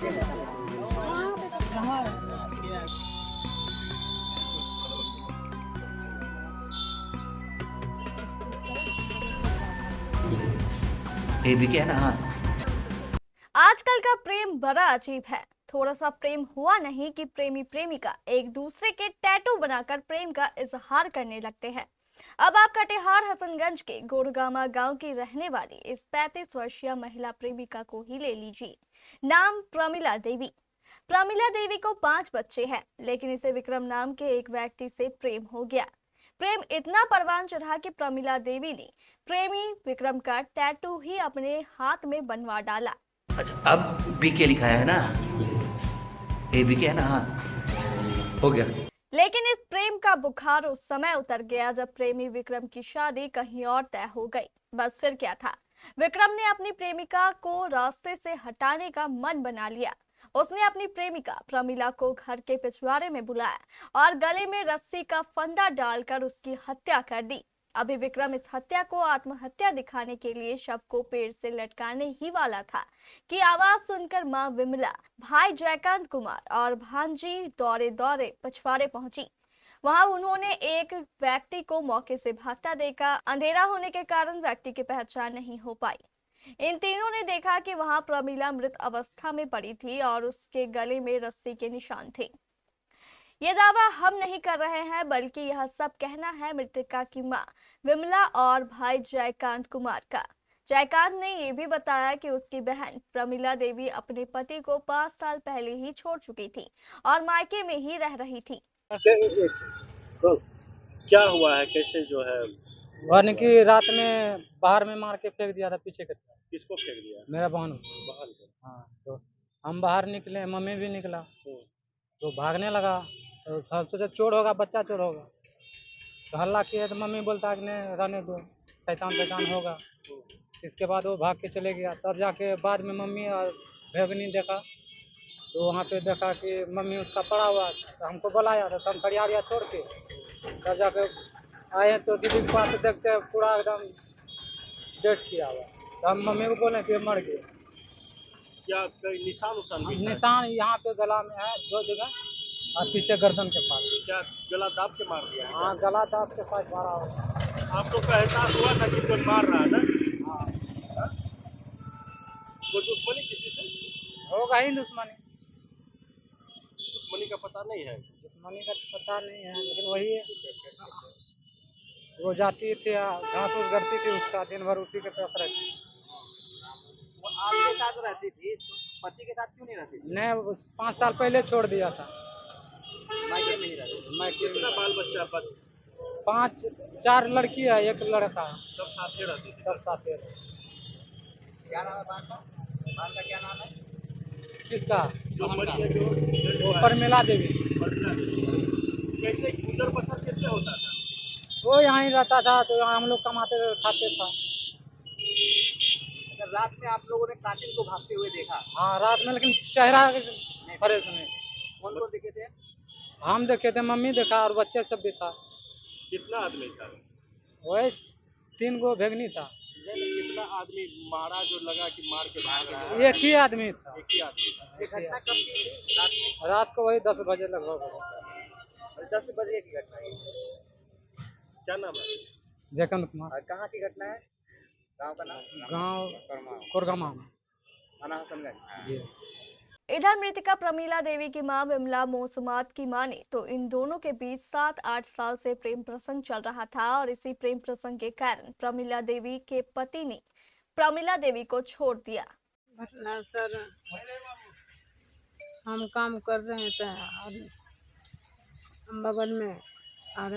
ये भी क्या ना। हाँ, आजकल का प्रेम बड़ा अजीब है। थोड़ा सा प्रेम हुआ नहीं कि प्रेमी प्रेमिका एक दूसरे के टैटू बनाकर प्रेम का इजहार करने लगते हैं। अब आप कटिहार हसनगंज के गोरगामा गांव की रहने वाली इस 35 वर्षीय महिला प्रेमिका को ही ले लीजिए। नाम प्रमिला देवी। प्रमिला देवी को 5 बच्चे हैं, लेकिन इसे विक्रम नाम के एक व्यक्ति से प्रेम हो गया। प्रेम इतना परवान चढ़ा कि प्रमिला देवी ने प्रेमी विक्रम का टैटू ही अपने हाथ में बनवा डाला। अच्छा, अब बी के लिखा है ना, ये भी क्या ना। हाँ, हो गया। लेकिन इस प्रेम का बुखार उस समय उतर गया जब प्रेमी विक्रम की शादी कहीं और तय हो गई। बस फिर क्या था, विक्रम ने अपनी प्रेमिका को रास्ते से हटाने का मन बना लिया। उसने अपनी प्रेमिका प्रमिला को घर के पिछवाड़े में बुलाया और गले में रस्सी का फंदा डालकर उसकी हत्या कर दी। अभी विक्रम इस हत्या को आत्महत्या दिखाने के लिए शव को पेड़ से लटकाने ही वाला था कि आवाज सुनकर मां विमला, भाई जयकांत कुमार और भांजी दौड़े दौड़े पिछवाड़े पहुंची। वहां उन्होंने एक व्यक्ति को मौके से भागता देखा। अंधेरा होने के कारण व्यक्ति की पहचान नहीं हो पाई। इन तीनों ने देखा कि वहां प्रमिला मृत अवस्था में पड़ी थी और उसके गले में रस्सी के निशान थे। ये दावा हम नहीं कर रहे हैं, बल्कि यह सब कहना है मृतका की मां विमला और भाई जयकांत कुमार का। जयकांत ने यह भी बताया कि उसकी बहन प्रमिला देवी अपने पति को 5 साल पहले ही छोड़ चुकी थी और मायके में ही रह रही थी। तो क्या हुआ है, कैसे जो है? वन की रात में बाहर में मार के फेंक दिया था पीछे की तरफ। किसको फेंक दिया? मेरा बहन। बहन को। हाँ, तो हम बाहर निकले, मम्मी भी निकला तो भागने लगा। तो सब सोचा चोर होगा, बच्चा चोर होगा, तो हल्ला किया तो मम्मी बोलता है कि नहीं रहने दो, शैतान शैतान होगा। इसके बाद वो भाग के चले गया। तब जाके बाद में मम्मी और भगनी देखा, तो वहाँ पे देखा कि मम्मी उसका पड़ा हुआ, तो हमको बुलाया। तो हम खड़िया उड़िया छोड़ के तब जाके आए तो दीदी के पास देखते पूरा एकदम डेट किया हुआ। तो हम मम्मी को बोले कि मर गए। क्या कोई निशान उशान भी है? निशान यहाँ पे गला में है 2 जगह और पीछे गर्दन के पास। क्या गला दाब के मार दिया है? हाँ, गला दाब के पास मारा हुआ। आप लोग का एहसास हुआ था कि कोई मार रहा है ना? हाँ, कोई दुश्मनी किसी से? होगा ही दुश्मनी। दुश्मनी का पता नहीं है। दुश्मनी का तो पता नहीं है, लेकिन वही है। वो जाती थी घास फूस करती थी, उसका दिन भर उसी के तरफ रहती। वो आपके साथ रहती थी तो पति के साथ क्यों नहीं रहती थी? नहीं, वो 5 साल पहले छोड़ दिया था। मायके में ही रहती थी। मैं कितना बाल बच्चा पर? 4 लड़की है, 1 लड़का। सब साथे रहते थे? सब साथ है। क्या नाम है बाल का? बाल का क्या नाम है? किसका? जो मरी है, जो वो प्रमिला देवी। कैसे गुजर बसर कैसे होता था? वो यहाँ ही रहता था, तो यहाँ हम लोग कमाते खाते था। अगर रात में आप लोगों ने कातिल को भागते हुए देखा? हाँ, रात में, लेकिन चेहरा फ्रेश नहीं। कौन कौन देखे थे? हम देखे थे, मम्मी देखा और बच्चे सब देखा। कितना आदमी था? वही 3 गो भेगनी था। कितना आदमी मारा जो लगा कि मार के भाग रहा है? एक ही आदमी था। एक ही आदमी था। ये घटना कब की थी? रात में? रात को वही 10 बजे लगभग। 10 बजे की घटना है। क्या नाम है? जयकांत कुमार। और कहाँ की घटना है? गांव का नाम? गांव कोरगामा। थाना हसनगंज। जी। इधर मृतका प्रमिला देवी की मां विमला मोसमात की माने तो इन दोनों के बीच 7-8 साल से प्रेम प्रसंग चल रहा था और इसी प्रेम प्रसंग के कारण प्रमिला देवी के पति ने प्रमिला देवी को छोड़ दिया। घटना सर, हम काम कर रहे थे और बगल में, और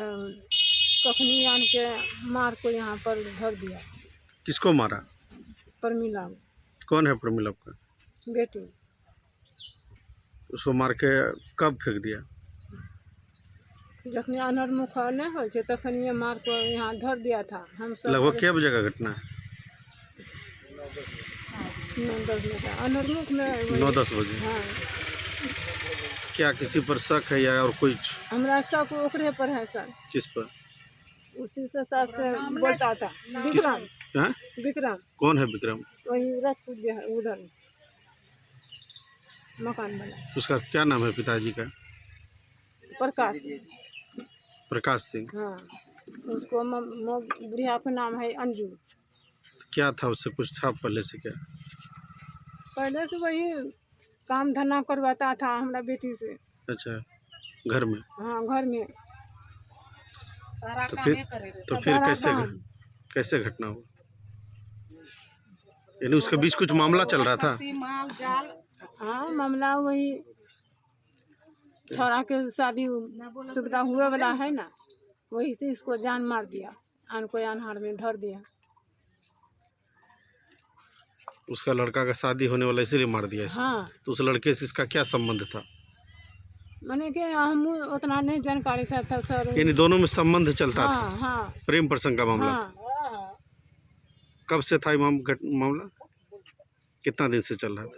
कखनी आन के मार को यहाँ पर धर दिया। किसको मारा? प्रमिला कौन है प्रमिला का बेटी। उसको मार के कब फेंक दिया? जखनी अनहर मुख नहीं हो तखनी मार को यहाँ धर दिया था। हम सब लगभग क्या बजे का घटना है? 9-10 बजे अनहर मुख में। 9-10 बजे। हाँ, क्या किसी पर शक है या और कुछ? हमारा शक ओकरे पर है सर। किस पर? उसी से साथ से बोलता था। विक्रम। हाँ? विक्रम कौन है विक्रम? वही राजपूत जो है उधर। मकान बना। उसका क्या नाम है पिताजी का? प्रकाश। प्रकाश सिंह। हाँ, उसको बुढ़िया का नाम है अंजू। क्या था उससे, कुछ था पहले से क्या? पहले से वही काम धंधा करवाता था हमारा बेटी से। अच्छा, घर में? हाँ, घर में सारा तो काम फिर ये करे थे। तो फिर कैसे घटना हुआ? यानी उसके बीच कुछ मामला चल रहा था? माल जाल। हाँ, मामला वही छोरा के शादी सुविधा हुए वाला है ना, वही से इसको जान मार दिया, कोई अनहार में धर दिया। उसका लड़का का शादी होने वाला इसीलिए मार दिया इसको? हाँ, तो उस लड़के से इसका क्या संबंध था? मैंने कि हम उतना नहीं जानकारी था सर। यानी दोनों में संबंध चलता था? हाँ हाँ प्रेम प्रसंग का मामला? हाँ। कब से था ये मामला? कितना दिन से चल रहा था?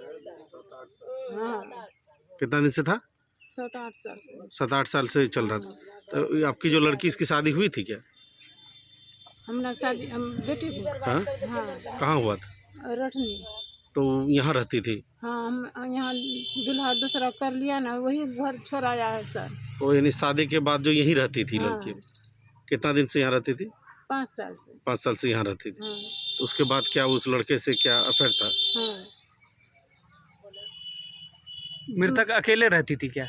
हाँ, कितना दिन से था? 7-8 साल से। 7-8 साल से चल रहा था। तो आपकी जो लड़की, इसकी शादी हुई थी क्या? हमारा शादी हम बेटी को। हाँ? हाँ, कहाँ हुआ था? रटनी। तो यहाँ रहती थी? हाँ, हम यहाँ दूल्हा दूसरा कर लिया ना, वही घर छोड़ाया है सर। तो यानी शादी के बाद जो यहीं रहती थी हाँ। लड़की? कितना दिन से यहाँ रहती थी? 5 साल से। 5 साल से यहाँ रहती थी। हाँ तो उसके बाद क्या उस लड़के से क्या अफेयर था? हाँ। मृतक अकेले रहती थी क्या?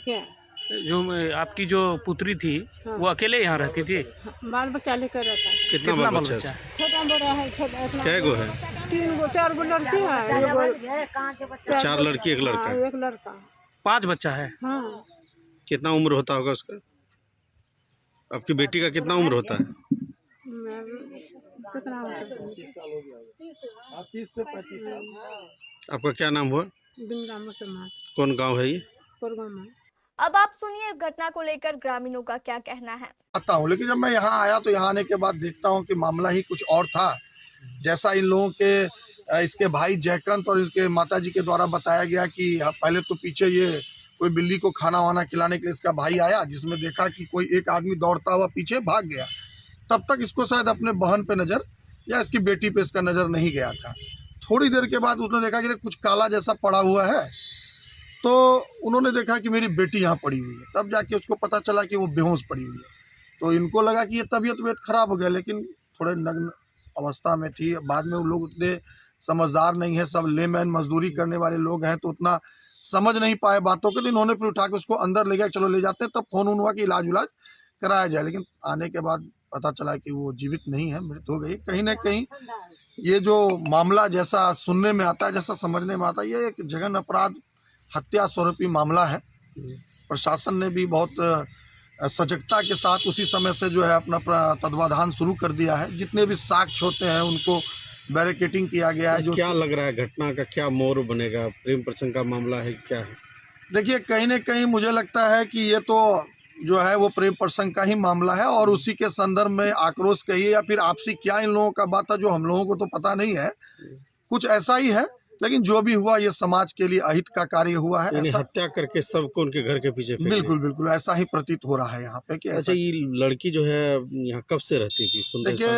क्या? जो आपकी जो पुत्री थी हाँ। वो अकेले यहाँ रहती थी? हाँ, बाल बच्चा लेकर रहता है। कितना बाल बच्चा है? छोटा बड़ा है, छोटा इतना। क्या गो है? 4 गो लड़की है, 4 लड़की 1 लड़का? हाँ, 1 लड़का। 5 बच्चा है। हाँ, कितना उम्र होता होगा उसका? आपकी बेटी का कितना उम्र होता है? कितना होता है? 30 से 35 साल। आपका क्या नाम हुआ? बिंदा मुसलमान कौन गांव है ये? कोरगामा। अब आप सुनिए इस घटना को लेकर ग्रामीणों का क्या कहना है। आता हूँ, लेकिन जब मैं यहाँ आया तो यहाँ आने के बाद देखता हूँ कि मामला ही कुछ और था। जैसा इन लोगों के इसके भाई जयकांत और इसके माताजी के द्वारा बताया गया कि पहले तो पीछे ये कोई बिल्ली को खाना वाना खिलाने के लिए इसका भाई आया, जिसमें देखा कि कोई एक आदमी दौड़ता हुआ पीछे भाग गया। तब तक इसको शायद अपने बहन पे नज़र या इसकी बेटी पे इसका नज़र नहीं गया था। थोड़ी देर के बाद उसने देखा कि कुछ काला जैसा पड़ा हुआ है, तो उन्होंने देखा कि मेरी बेटी यहाँ पड़ी हुई है। तब जाके उसको पता चला कि वो बेहोश पड़ी हुई है। तो इनको लगा कि ये तबीयत खराब हो गया, लेकिन थोड़े नग्न अवस्था में थी। बाद में वो लोग उतने समझदार नहीं है, सब लेमैन मजदूरी करने वाले लोग हैं, तो उतना समझ नहीं पाए बातों के। तो इन्होंने फिर उठा के उसको अंदर ले गया, चलो ले जाते हैं। तब फोन हुआ कि इलाज कराया जाए, लेकिन आने के बाद पता चला कि वो जीवित नहीं है, मृत हो गई। कहीं ना कहीं ये जो मामला जैसा सुनने में आता है, जैसा समझने में आता है, ये एक जघन अपराध हत्या स्वरूपी मामला है। प्रशासन ने भी बहुत सजगता के साथ उसी समय से जो है अपना तत्वाधान शुरू कर दिया है। जितने भी साक्ष्य होते हैं उनको बैरिकेटिंग किया गया है। जो क्या लग रहा है घटना का क्या मोड़ बनेगा? प्रेम प्रसंग का मामला है, क्या है? देखिए, कहीं ना कहीं मुझे लगता है कि ये तो जो है वो प्रेम प्रसंग का ही मामला है, और उसी के संदर्भ में आक्रोश कहिए या फिर आपसी क्या इन लोगों का बात है, जो हम लोगों को तो पता नहीं है। कुछ ऐसा ही है, लेकिन जो भी हुआ ये समाज के लिए अहित का कार्य हुआ है। यानी ऐसा हत्या करके सबको उनके घर के पीछे फेंक दिया। बिल्कुल बिल्कुल ऐसा ही प्रतीत हो रहा है यहाँ पे कि अच्छा, ये लड़की जो है यहाँ कब से रहती थी? देखिए,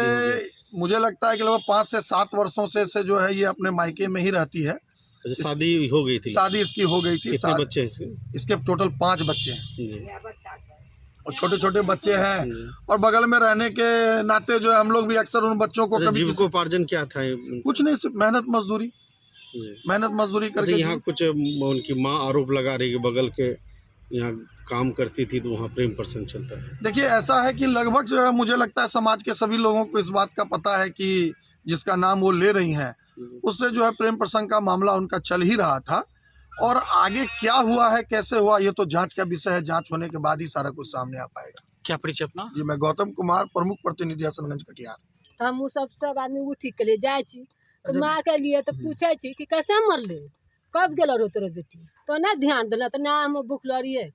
मुझे लगता है कि लगभग 5 से 7 वर्षों से जो है ये अपने मायके में ही रहती है। शादी हो गई थी? शादी इसकी हो गई थी। कितने बच्चे हैं इसके टोटल 5 बच्चे हैं जी। और छोटे छोटे बच्चे हैं। और बगल में रहने के नाते जो है हम लोग भी अक्सर उन बच्चों को कभी जीविकोपार्जन क्या था? कुछ नहीं, सिर्फ मेहनत मजदूरी करके। यहाँ कुछ उनकी माँ आरोप लगा रही है कि बगल के यहाँ काम करती थी तो वहाँ प्रेम प्रसंग चलता है। देखिए, ऐसा है कि लगभग जो है मुझे लगता है समाज के सभी लोगों को इस बात का पता है कि जिसका नाम वो ले रही हैं उससे जो है प्रेम प्रसंग का मामला उनका चल ही रहा था। और आगे क्या हुआ है, कैसे हुआ, ये तो जांच का विषय है। जांच होने के बाद ही सारा कुछ सामने आ पाएगा। क्या परिचय अपना? जी, मैं गौतम कुमार, प्रमुख प्रतिनिधि हसनगंज कटिहार। तो हम सब आदमी उठी के लिए जाए छी, तो माँ के लिए तो पूछे छी कि कैसे मरले, कब गेलो रो तोरो बेटी, तो नहीं ध्यान दिला। तो ना हम भूखल रहिए,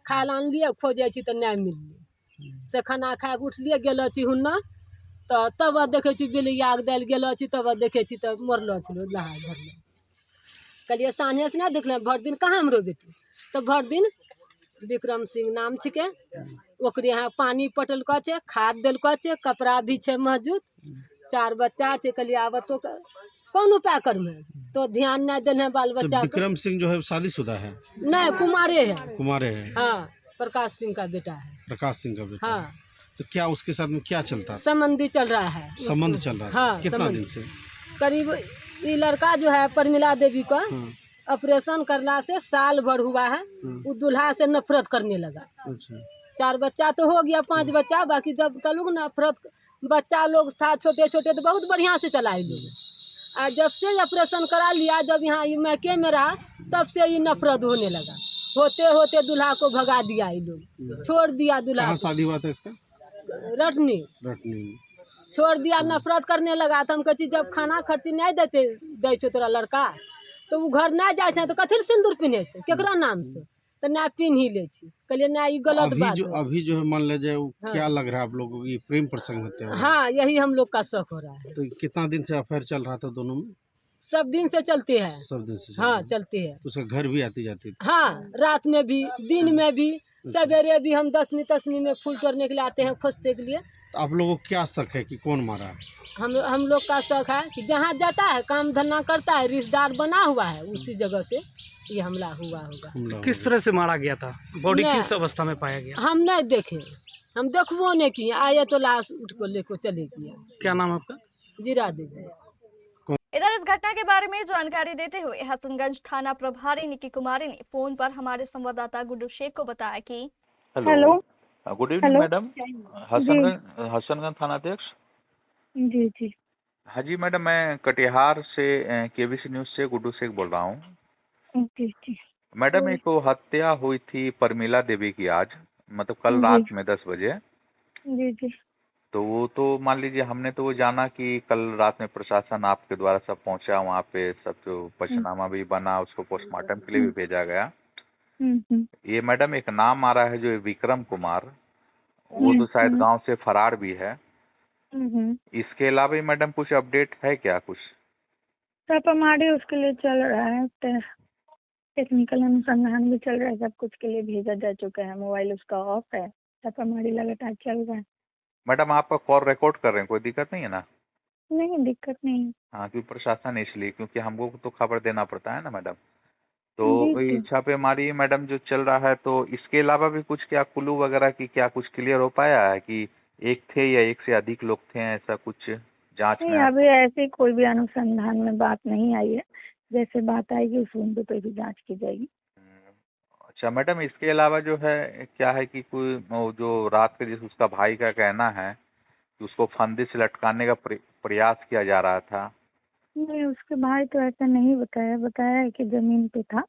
खाए ला आनलिए, खोजे छी तो नहीं मिलले। से खाना खा के उठलिए, गेलो छी हुन्ना, तो तब देखे छी बिल्ली आग दाल गेलो छी, तब देखे छी तो मरलो छलो नहा घर में। कहलिए साँझे से नहीं देखल, भर दिन कहाँ हमरो बेटी। तो भर दिन विक्रम सिंह नाम छिके, ओकरे यहाँ पानी पटल छे, खाद दिल छे, कपड़ा भी छे मौजूद, 4 बच्चा छे। कहलिए आब तो कौन उपाय कर में तो ध्यान नहीं देने बाल तो बच्चा को। विक्रम सिंह जो है शादीशुदा है, नहीं कुमारे है। कुमारे हैं। हाँ प्रकाश सिंह का बेटा है। प्रकाश सिंह का बेटा। हाँ तो क्या उसके साथ में क्या चलता था? संबंधी चल रहा है। संबंध चल रहा था? हाँ, कितना संबंध। दिन से? करीब ये लड़का जो है परमिला देवी का ऑपरेशन करना से साल भर हुआ है। वो दूल्हा से नफरत करने लगा। अच्छा। 4 बच्चा तो हो गया, 5 बच्चा बाकी। जब तलुक नफरत बच्चा लोग था छोटे छोटे तो बहुत बढ़िया से चलाए लोग। और जब से ऑपरेशन करा लिया, जब यहाँ ये मैके में रहा, तब से ये नफरत होने लगा। होते होते दूल्हा को भगा दिया ये लोग, छोड़ दिया दूल्हा कहाँ को। शादी हुआ था इसका? रटनी रटनी। छोड़ दिया, नफरत करने लगा। तो हम कही जब खाना खर्ची नहीं दे छो तोरा लड़का, तो वो घर नहीं जाए तो कथी सिंदूर पिन्हे छे केकरा नाम से, तो ना पिन्ह ही ले छी। कहलिए ना ये गलत बात है। अभी जो है मान लीजिए हाँ। क्या लग रहा है आप लोगों को, ये प्रेम प्रसंग होते हैं? हाँ यही हम लोग का शक हो रहा है। तो कितना दिन से अफेयर चल रहा था दोनों में? सब दिन से चलते हैं। सब दिन से? हाँ चलते हैं। उसका घर भी आती जाती थी? हाँ रात में भी, दिन में भी, सवेरे भी। हम 10वीं में फूल तोड़ने के लिए आते हैं, खोजते के लिए। तो आप लोगों को क्या शक है कि कौन मारा है? हम लोग का शक है कि जहाँ जाता है काम धंधा करता है, रिश्तेदार बना हुआ है, उसी जगह से ये हमला हुआ होगा। किस तरह से मारा गया था? बॉडी नहीं। किस अवस्था में पाया गया? हम नहीं देखे, हम देखबो नहीं किए। आए तो लाश उठ को लेकर चले गया। क्या नाम है आपका? जीरा देवी। इधर इस घटना के बारे में जानकारी देते हुए हसनगंज थाना प्रभारी निकी कुमारी ने फोन पर हमारे संवाददाता गुड्डू शेख को बताया कि hello, good evening hello. Madam. Hasanganj थाना अध्यक्ष। जी जी हाँ जी मैडम, मैं कटिहार से केबीसी न्यूज से गुड्डू शेख बोल रहा हूँ। जी जी मैडम एक हत्या हुई थी परमिला देवी की आज, मतलब कल जी। रात में 10 बजे। जी जी तो वो तो मान लीजिए हमने तो वो जाना कि कल रात में प्रशासन आपके द्वारा सब पहुंचा वहाँ पे, सब जो पंचनामा भी बना उसको पोस्टमार्टम के लिए भी भेजा गया। ये मैडम एक नाम आ रहा है जो विक्रम कुमार, वो तो शायद गांव से फरार भी है। इसके अलावा भी मैडम कुछ अपडेट है क्या? कुछ छापामारी उसके लिए चल रहा है, टेक्निकल अनुसंधान भी चल रहा है, सब कुछ के लिए भेजा जा चुका है। मोबाइल उसका ऑफ है, छापामारी लगातार चल रहा है। मैडम आपका कॉल रिकॉर्ड कर रहे हैं, कोई दिक्कत नहीं है ना? नहीं दिक्कत नहीं है। हाँ क्योंकि प्रशासन इसलिए, क्योंकि हमको तो खबर देना पड़ता है ना मैडम। तो जी, वही जी। छापेमारी मैडम जो चल रहा है, तो इसके अलावा भी कुछ क्या कुल्लू वगैरह की क्या कुछ क्लियर हो पाया है कि एक थे या एक से अधिक लोग थे, ऐसा कुछ जांच नहीं में? अभी ऐसी कोई भी अनुसंधान में बात नहीं आई है। जैसे बात आएगी उस बिंदु पे भी जांच की जाएगी। अच्छा मैडम, इसके अलावा जो है क्या है कि कोई वो जो रात के जिस उसका भाई का कहना है कि उसको फंदे से लटकाने का प्रयास किया जा रहा था। नहीं उसके भाई तो ऐसा नहीं बताया, बताया है कि जमीन पे था,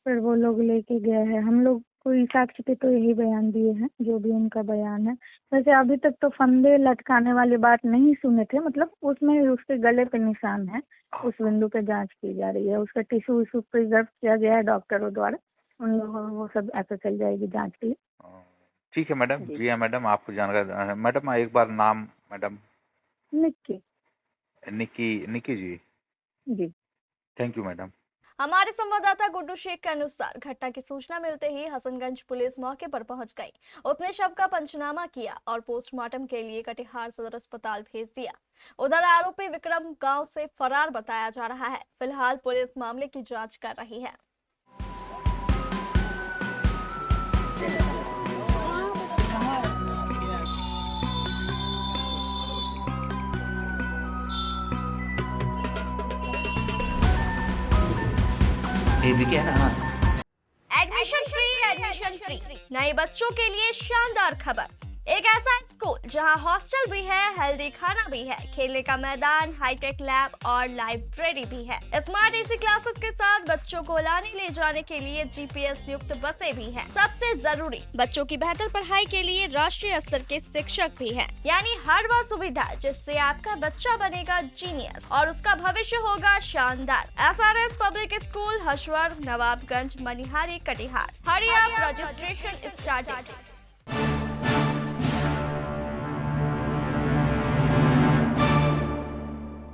फिर वो लोग लेके गया है। हम लोग कोई साक्ष्य पे तो यही बयान दिए हैं, जो भी उनका बयान है। वैसे अभी तक तो फंदे लटकाने वाली बात नहीं सुने थे, मतलब उसमें उसके गले पे निशान है, उस बिंदु पे जांच की जा रही है। उसका टिश्यू विश्यू प्रिजर्व किया गया है डॉक्टरों द्वारा, उन लोगों वो सब ऐसा चल जाएगी जांच के लिए। ठीक है मैडम। जी हाँ मैडम, आपको जानकारी। मैडम एक बार नाम मैडम? निक्की निक्की जी। जी थैंक यू मैडम। हमारे संवाददाता गुड्डू शेख के अनुसार घटना की सूचना मिलते ही हसनगंज पुलिस मौके पर पहुंच गई। उसने शव का पंचनामा किया और पोस्टमार्टम के लिए कटिहार सदर अस्पताल भेज दिया। उधर आरोपी विक्रम गांव से फरार बताया जा रहा है। फिलहाल पुलिस मामले की जांच कर रही है। ये विके है ना? हाँ। एडमिशन फ्री नए बच्चों के लिए शानदार खबर। एक ऐसा स्कूल जहां हॉस्टल भी है, हेल्दी खाना भी है, खेलने का मैदान, हाईटेक लैब और लाइब्रेरी भी है। स्मार्ट एसी क्लासेस के साथ बच्चों को लाने ले जाने के लिए जीपीएस युक्त बसें भी हैं। सबसे जरूरी, बच्चों की बेहतर पढ़ाई के लिए राष्ट्रीय स्तर के शिक्षक भी हैं। यानी हर वह सुविधा जिससे आपका बच्चा बनेगा जीनियस और उसका भविष्य होगा शानदार। SRS पब्लिक स्कूल, हशवर, Nawabganj, Manihari, Katihar. Hurry up, registration started.